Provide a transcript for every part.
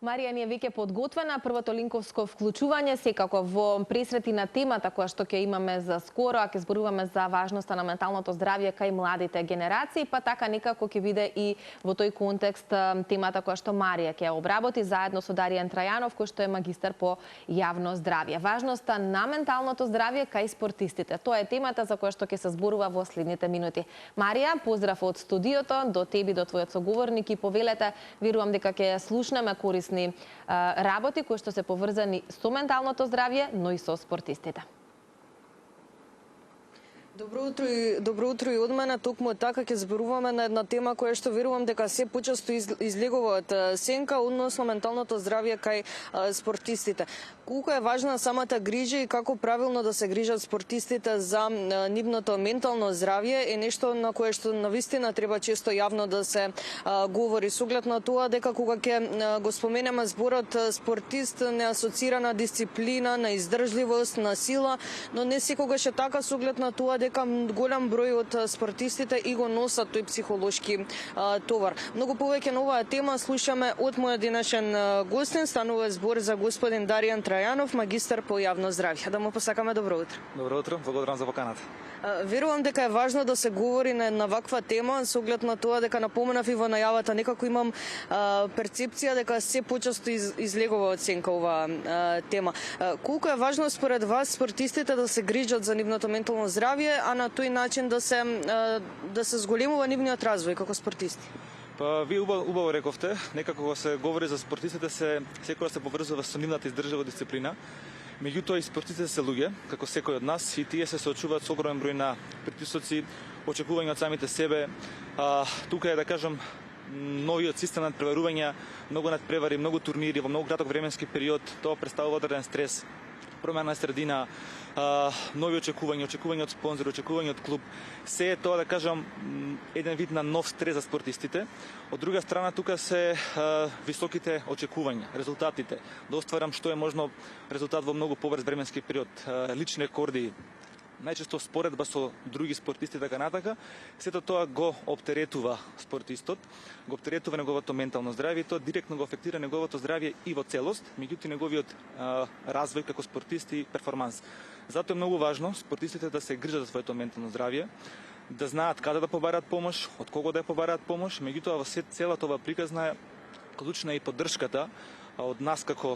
Марија ни е веќе подготвена, првото линковско вклучување секако во пресрети на темата која што ќе имаме за скоро, а ќе зборуваме за важноста на менталното здравје кај младите генерации, па така некако ќе биде и во тој контекст темата која што Марија ќе ја обработи заедно со Даријан Трајанов, кој што е магистар по јавно здравје. Важноста на менталното здравје кај спортистите. Тоа е темата за која што ќе се зборува во следните минути. Марија, поздрав од студиото, до тебе, до твојот соговорник и повелете, верувам дека ќе слушнеме корисни работи кои што се поврзани со менталното здравје, но и со спортистите. Добро утро и од мене. Токму така ќе зборуваме на една тема која што верувам дека се почесто излегува од сенка, односно менталното здравје кај спортистите. Колку е важна самата грижа и како правилно да се грижат спортистите за нивното ментално здравје е нешто на кое што навистина треба често јавно да се говори. С оглед на тоа дека кога ќе го споменеме зборот спортист не асоцира на дисциплина, на издржливост, на сила, но не секогаш е така с оглед на тоа дека голем број од спортистите и го носат тој психолошки товар. Многу повеќе на оваа тема слушаме од мојот денешен гостин, станува збор за господин Даријан Трајанов, магистар по јавно здравје. Да му посакаме добро утро. Добро утро, благодарам за поканата. Верувам дека е важно да се говори на ваква тема, со оглед на тоа дека напоменав и во најавата, некако имам перцепција дека се почесто излегува од сенка оваа тема. Колку е важно според вас спортистите да се грижат за нивното ментално здравје, а на тој начин да се зголемува нивниот развој како спортисти? Па вие убаво рековте, некако кога се говори за спортистите секој се поврзува со нивната издржлива дисциплина. Меѓутоа и спортистите се луѓе, како секој од нас, и тие се соочуваат со огромен број на притисоци, очекувања од самите себе. Тука е да кажам новиот систем на преварувања, многу надпревари, многу турнири во многу краток временски период, тоа представува одреден стрес, промена на средина, нови очекувања од спонзори, очекувања од клуб. Се е тоа, да кажам, еден вид на нов стрес за спортистите. Од друга страна, тука се високите очекувања, резултатите. Да остварам што е можно резултат во многу побрз временски период. Лични рекорди, најчесто споредба со други спортисти, така натака. Сето тоа го оптеретува спортистот, го оптеретува неговото ментално здравје и тоа директно го афектира неговото здравје и во целост, меѓутоа неговиот развој како спортист и перформанс. Затоа е многу важно спортистите да се грижат за своето ментално здравје, да знаат каде да побараат помош, од кого да ја побараат помош, меѓутоа во целата ова приказна клучна и поддршката од нас како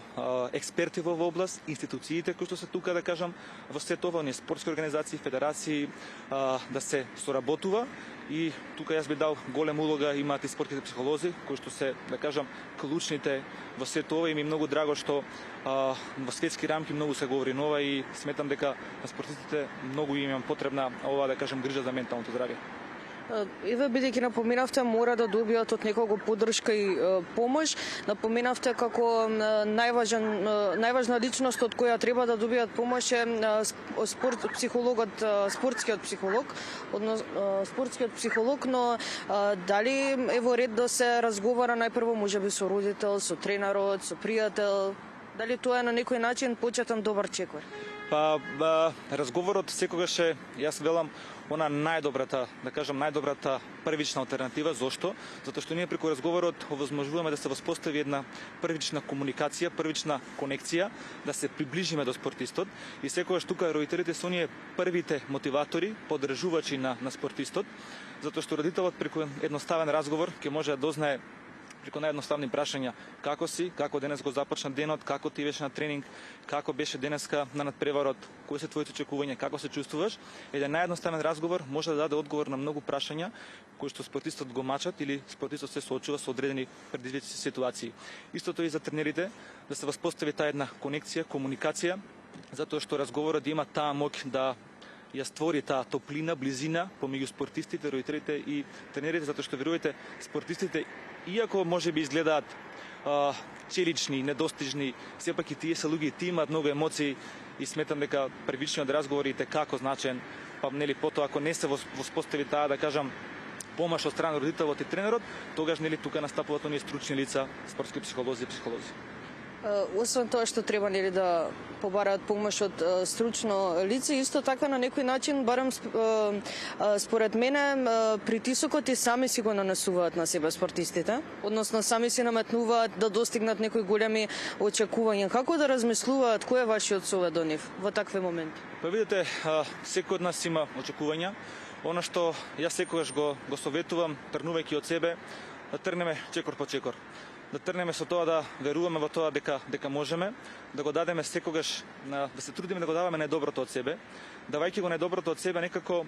експерти во оваа област, институциите кои што се тука, да кажам, во сето ова, спортски организации, федерации, да се соработува и тука јас би дал голема улога имаат и спортските психолози, кои што се, да кажам, клучните во сето ова и ми многу драго што во светски рамки многу се говори нова и сметам дека на спортистите многу им потребна ова, да кажам, грижа за менталното здравје. Еве, бидејќи напоменавте, мора да добијат од некого поддршка и помош. Напоменавте како најважна личност од која треба да добијат помош е спортскиот психолог, но дали е во ред да се разговара најпрво можеби со родител, со тренерот, со пријател? Дали тоа е на некој начин почетен добар чекор? Па разговорот секогаш е, јас велам, она најдобрата првична алтернатива. Зошто? Затоа што ние преку разговорот овозможуваме да се воспостави една првична комуникација, првична конекција, да се приближиме до спортистот и секогаш тука родителите се оние првите мотиватори, поддржувачи на спортистот, затоа што родителот преку едноставен разговор ќе може да дознае преку наједноставни прашања како си, како денес го започна денот, како ти беше на тренинг, како беше денеска на надпреварот, кои се твоите очекувања, како се чувствуваш. Еден наједноставен разговор може да даде одговор на многу прашања кои што спортистот го мачат или спортистот се соочува со одредени предизвици ситуации. Истото и за тренерите, да се воспостави таа една конекција, комуникација, затоа што разговорот има таа моќ да ја створи таа топлина, близина помеѓу спортистите, родителите и тренерите, затоа што верувате, спортистите иако може би изгледаат челични, недостижни, сепак и тие се луѓе, тие имаат многу емоции и сметам дека првичниот разговор е како значен, па нели потоа ако не се воспостави таа, да кажам, помош од страна родителот и тренерот, тогаш нели тука настапуваат оние стручни лица, спортски психолози и психолози. Освен тоа што треба нели да побараат помош од стручно лице, исто така на некој начин, барем според мене, притисокот и сами си го нанесуваат на себе спортистите, односно сами си наметнуваат да достигнат некои големи очекувања. Како да размислуваат, кој е вашиот совет до нив во такви моменти? Па видите, секој од нас има очекувања. Она што јас секогаш го советувам, тргнувајќи од себе, да тргнеме чекор по чекор. Да тргнеме со тоа да веруваме во тоа дека можеме, да го дадеме секогаш, да се трудиме да го даваме најдоброто од себе, давајќи го најдоброто од себе, некако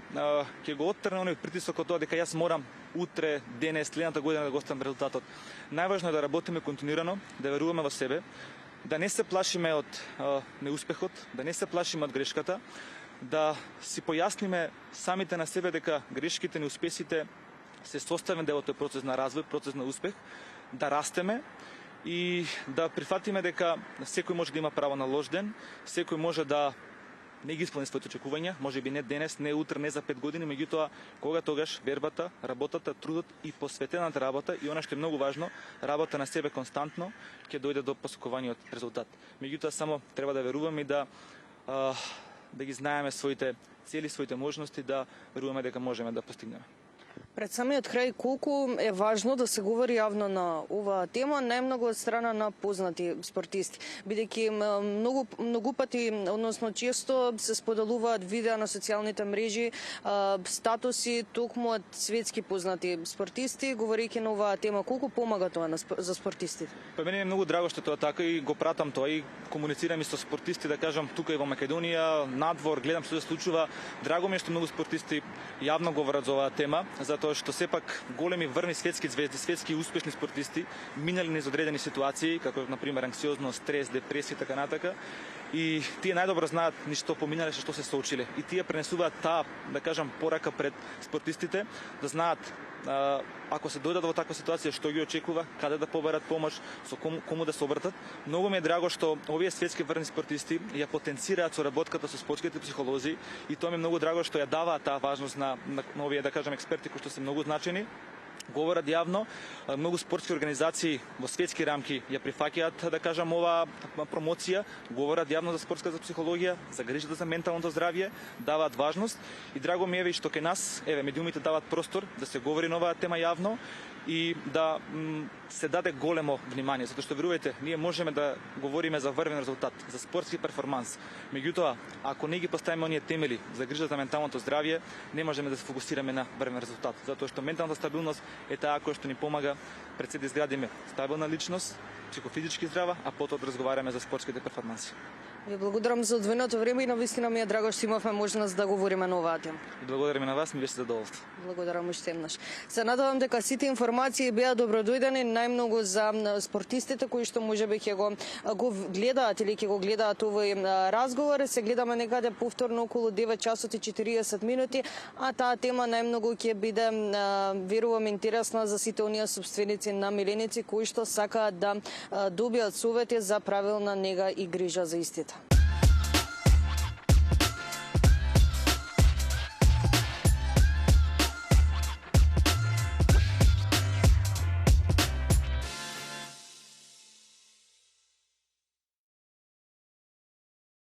ќе го оттрне оној притисок од тоа дека јас морам утре, денес, следната година да го оставам резултатот. Најважно е да работиме континуирано, да веруваме во себе, да не се плашиме од неуспехот, да не се плашиме од грешката, да си појасниме самите на себе дека грешките, неуспесите се составен дел од тој процес на развој, процес на успех, да растеме и да прифатиме дека секој може да има право на лош ден, секој може да не ги исполни своите очекувања, може би не денес, не утре, не за 5 години, меѓутоа кога тогаш вербата, работата, трудот и посветената работа и она што е многу важно, работа на себе константно ќе дојде до посокуваниот резултат. Меѓутоа само треба да веруваме и да ги знаеме своите цели, своите можности, да веруваме дека можеме да постигнеме. Пред самиот крај, колку е важно да се говори јавно на оваа тема, најмногу од страна на познати спортисти, бидејќи многу пати, односно често се споделуваат видеа на социјалните мрежи, статуси токму од светски познати спортисти, говорејќи на оваа тема, колку помага тоа за спортистите? Па мене е многу драго што тоа така и го пратам тоа и комуницирам и со спортисти, да кажам, тука и во Македонија, надвор, гледам што се случува. Драго ми е што многу спортисти јавно говорат за оваа тема, затоа што сепак големи врни светски звезди, светски успешни спортисти минали низ одредени ситуации, како на пример анксиозност, стрес, депресија и така натака. И тие најдобро знаат низ што поминале, што се соочиле. И тие пренесуваат таа, да кажам, порака пред спортистите, да знаат ако се дојдат во таква ситуација, што ги очекува, каде да побарат помош, со кому да се обратат. Многу ми е драго што овие светски врни спортисти ја потенцираат соработката со спортските психолози и тоа ми е многу драго што ја даваат таа важност на овие, да кажам, експерти кои што се многу значени. Говорат јавно, многу спортски организации во светски рамки ја прифаќаат, да кажам, оваа промоција, говорат јавно за спортската психологија, за грижата за менталното здравје, даваат важност и драго ми е што кај нас, медиумите даваат простор да се говори на оваа тема јавно и да се даде големо внимание, затоа што верувајте, ние можеме да говориме за врвен резултат, за спортски перформанс. Меѓутоа, ако не ги поставиме оние темели за грижата за менталното здравје, не можеме да се фокусираме на врвен резултат, затоа што менталната стабилност е таа која што ни помага пред се да изградиме стабилна личност, психофизички здрава, а потоа да разговараме за спортските перформанси. Ви благодарам за одвоеното време и навистина ми е драго што имавме можност да говориме на оваа тема. Благодарам и на вас, ми беше задоволство. Благодарам уште еднаш. Се надевам дека сите информации беа добродојдени, најмногу за спортистите кои што можеби ќе го гледаат или ќе го гледаат овој разговор. Се гледаме некаде повторно околу 9 часот и 40 минути, а таа тема најмногу ќе биде, верувам, интересна за сите оние собственици на миленици кои што сакаат да добијат совети за правилна нега и грижа за истите.